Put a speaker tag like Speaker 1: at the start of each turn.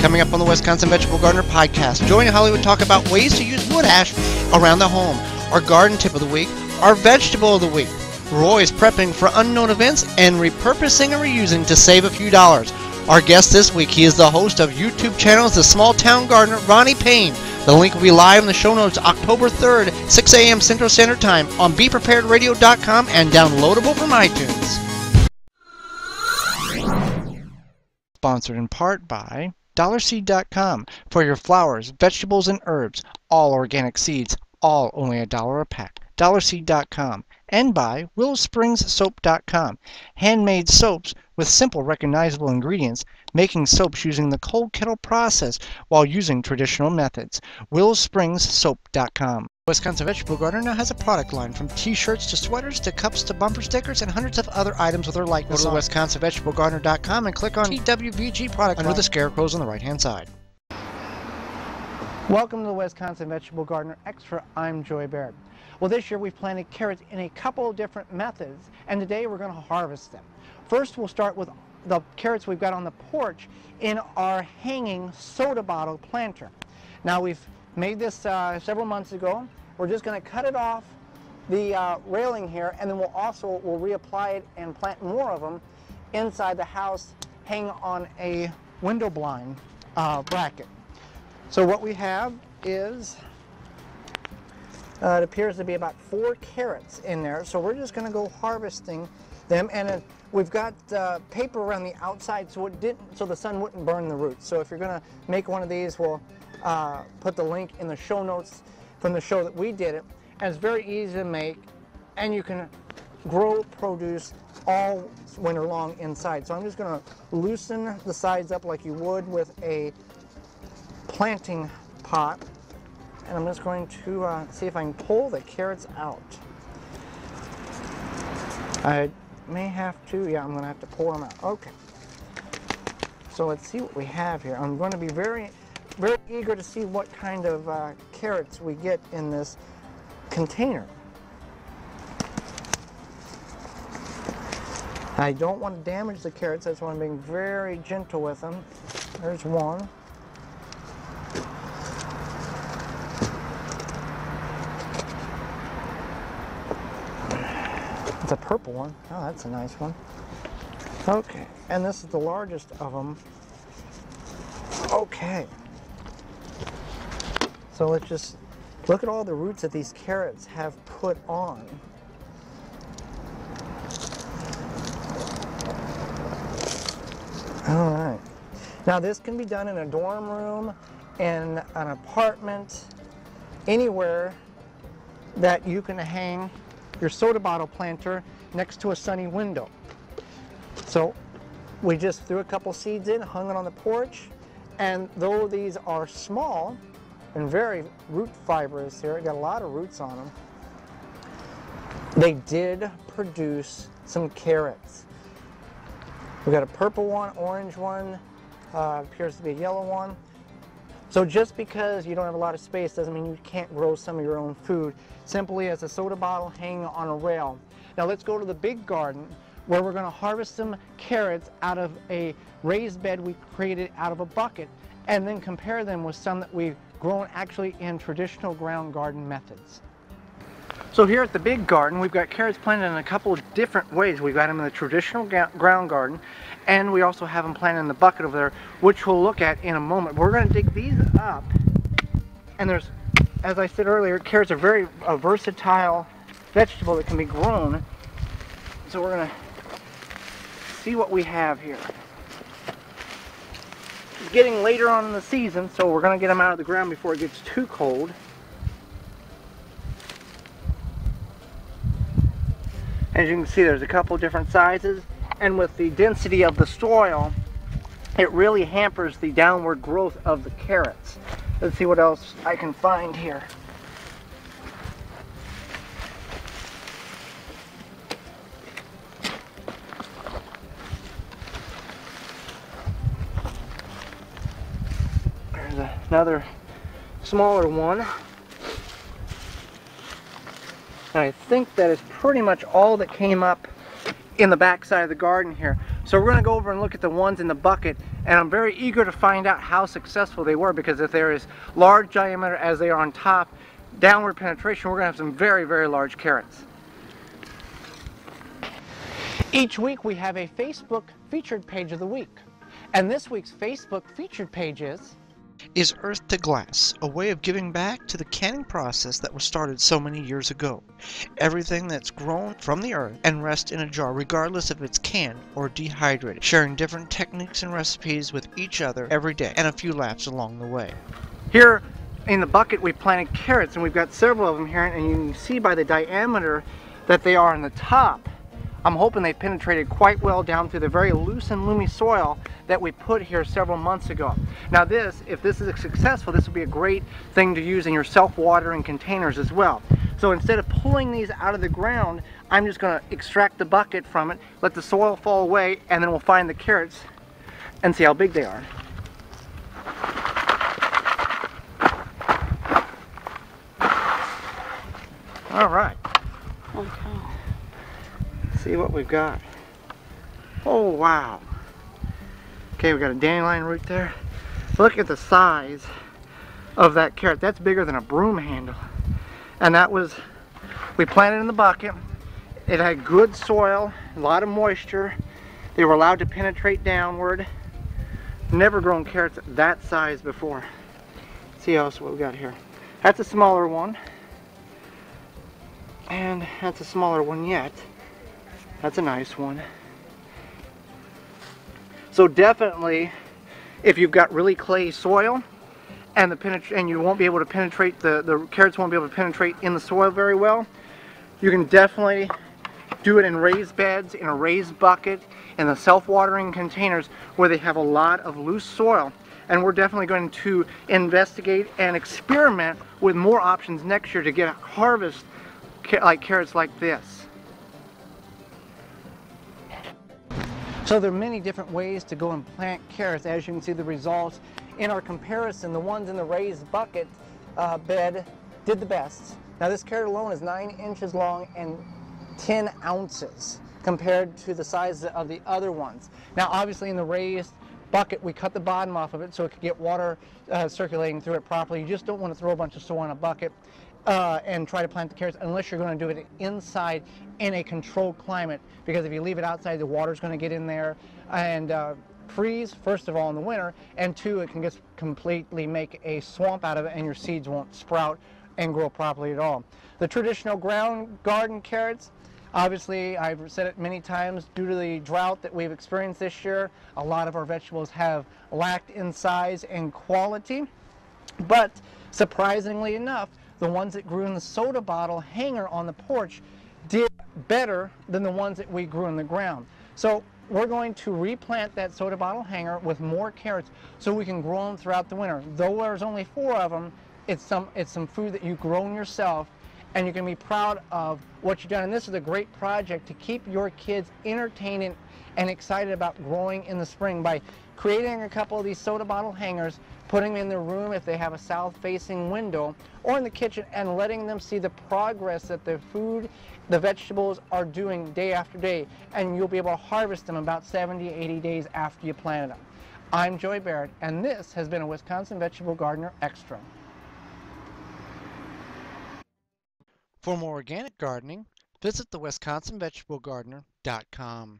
Speaker 1: Coming up on the Wisconsin Vegetable Gardener podcast, Joey and Holly would talk about ways to use wood ash around the home, our garden tip of the week, our vegetable of the week. Roy is prepping for unknown events and repurposing and reusing to save a few dollars. Our guest this week, he is the host of YouTube channels The Small Town Gardener, Ronnie Payne. The link will be live in the show notes October 3rd, 6 a.m. Central Standard Time on BePreparedRadio.com and downloadable from iTunes. Sponsored in part by DollarSeed.com for your flowers, vegetables, and herbs. All organic seeds, all only $1 a pack. DollarSeed.com. And by WillowSpringsSoap.com. Handmade soaps with simple, recognizable ingredients, making soaps using the cold kettle process while using traditional methods. WillowSpringsSoap.com. Wisconsin Vegetable Gardener now has a product line from t-shirts to sweaters to cups to bumper stickers and hundreds of other items with their likeness. Go to WisconsinVegetableGardener.com and click on TWVG product under the scarecrows on the right-hand side. Welcome to the Wisconsin Vegetable Gardener Extra. I'm Joy Baird. Well, this year we've planted carrots in a couple of different methods, and today we're going to harvest them. First, we'll start with the carrots we've got on the porch in our hanging soda bottle planter. Now, we've made this several months ago. We're just going to cut it off the railing here, and then we'll reapply it and plant more of them inside the house, hang on a window blind bracket. So what we have is, it appears to be about 4 carrots in there. So we're just going to go harvesting them, and we've got paper around the outside so the sun wouldn't burn the roots. So if you're going to make one of these, we'll put the link in the show notes from the show that we did it. And it's very easy to make, and you can grow produce all winter long inside. So I'm just going to loosen the sides up like you would with a planting pot, and I'm just going to see if I can pull the carrots out. I may have to, yeah, I'm going to have to pull them out. Okay. So let's see what we have here. I'm going to be very eager to see what kind of carrots we get in this container. I don't want to damage the carrots, that's why I'm being very gentle with them. There's one. It's a purple one. Oh, that's a nice one. Okay, and this is the largest of them. Okay. So let's just look at all the roots that these carrots have put on. All right. Now this can be done in a dorm room, in an apartment, anywhere that you can hang your soda bottle planter next to a sunny window. So we just threw a couple seeds in, hung it on the porch, and though these are small and very root fibrous here, got a lot of roots on them, they did produce some carrots. We got a purple one, orange one, appears to be a yellow one. So just because you don't have a lot of space doesn't mean you can't grow some of your own food, simply as a soda bottle hanging on a rail. Now let's go to the big garden where we're going to harvest some carrots out of a raised bed we created out of a bucket, and then compare them with some that we've grown actually in traditional ground garden methods. So here at the big garden, we've got carrots planted in a couple of different ways. We've got them in the traditional ground garden, and we also have them planted in the bucket over there, which we'll look at in a moment. We're going to dig these up, and there's, as I said earlier, carrots are very versatile vegetable that can be grown. So we're going to see what we have here. It's getting later on in the season, so we're going to get them out of the ground before it gets too cold. As you can see, there's a couple different sizes, and with the density of the soil, it really hampers the downward growth of the carrots. Let's see what else I can find here. There's another smaller one. And I think that is pretty much all that came up in the back side of the garden here. So we're going to go over and look at the ones in the bucket And I'm very eager to find out how successful they were, because if they're as large diameter as they are on top, downward penetration, we're going to have some very, very large carrots. Each week we have a Facebook featured page of the week. And this week's Facebook featured page is Earth to Glass, a way of giving back to the canning process that was started so many years ago. Everything that's grown from the earth and rests in a jar, regardless if it's canned or dehydrated, sharing different techniques and recipes with each other every day, and a few laughs along the way. Here in the bucket we planted carrots, and we've got several of them here, and you can see by the diameter that they are on the top. I'm hoping they penetrated quite well down through the very loose and loomy soil that we put here several months ago. Now this, if this is successful, this will be a great thing to use in your self-watering containers as well. So instead of pulling these out of the ground, I'm just going to extract the bucket from it, let the soil fall away, and then we'll find the carrots and see how big they are. All right.
Speaker 2: Okay.
Speaker 1: See what we've got. Oh wow. Okay, we got a dandelion root there. Look at the size of that carrot. That's bigger than a broom handle. And that was, we planted in the bucket. It had good soil, a lot of moisture. They were allowed to penetrate downward. Never grown carrots that size before. Let's see else what we got here. That's a smaller one. And that's a smaller one yet. That's a nice one. So definitely, if you've got really clay soil and you won't be able to penetrate, the carrots won't be able to penetrate in the soil very well, you can definitely do it in raised beds, in a raised bucket, in the self-watering containers where they have a lot of loose soil. And we're definitely going to investigate and experiment with more options next year to get a harvest like carrots like this. So there are many different ways to go and plant carrots. As you can see the results in our comparison, the ones in the raised bucket bed did the best. Now this carrot alone is 9 inches long and 10 ounces compared to the size of the other ones. Now obviously in the raised bucket we cut the bottom off of it so it could get water circulating through it properly. You just don't want to throw a bunch of soil in a bucket and try to plant the carrots unless you're going to do it inside in a controlled climate, because if you leave it outside, the water's going to get in there and freeze, first of all, in the winter, and two, it can just completely make a swamp out of it and your seeds won't sprout and grow properly at all. The traditional ground garden carrots, obviously, I've said it many times, due to the drought that we've experienced this year, a lot of our vegetables have lacked in size and quality, but surprisingly enough, the ones that grew in the soda bottle hanger on the porch did better than the ones that we grew in the ground. So we're going to replant that soda bottle hanger with more carrots so we can grow them throughout the winter. Though there's only 4 of them, it's some food that you've grown yourself and you can be proud of what you've done. And this is a great project to keep your kids entertained and excited about growing in the spring by creating a couple of these soda bottle hangers, putting them in their room if they have a south-facing window, or in the kitchen, and letting them see the progress that the food, the vegetables are doing day after day, and you'll be able to harvest them about 70, 80 days after you planted them. I'm Joey Barrett, and this has been a Wisconsin Vegetable Gardener Extra. For more organic gardening, visit the WisconsinVegetableGardener.com.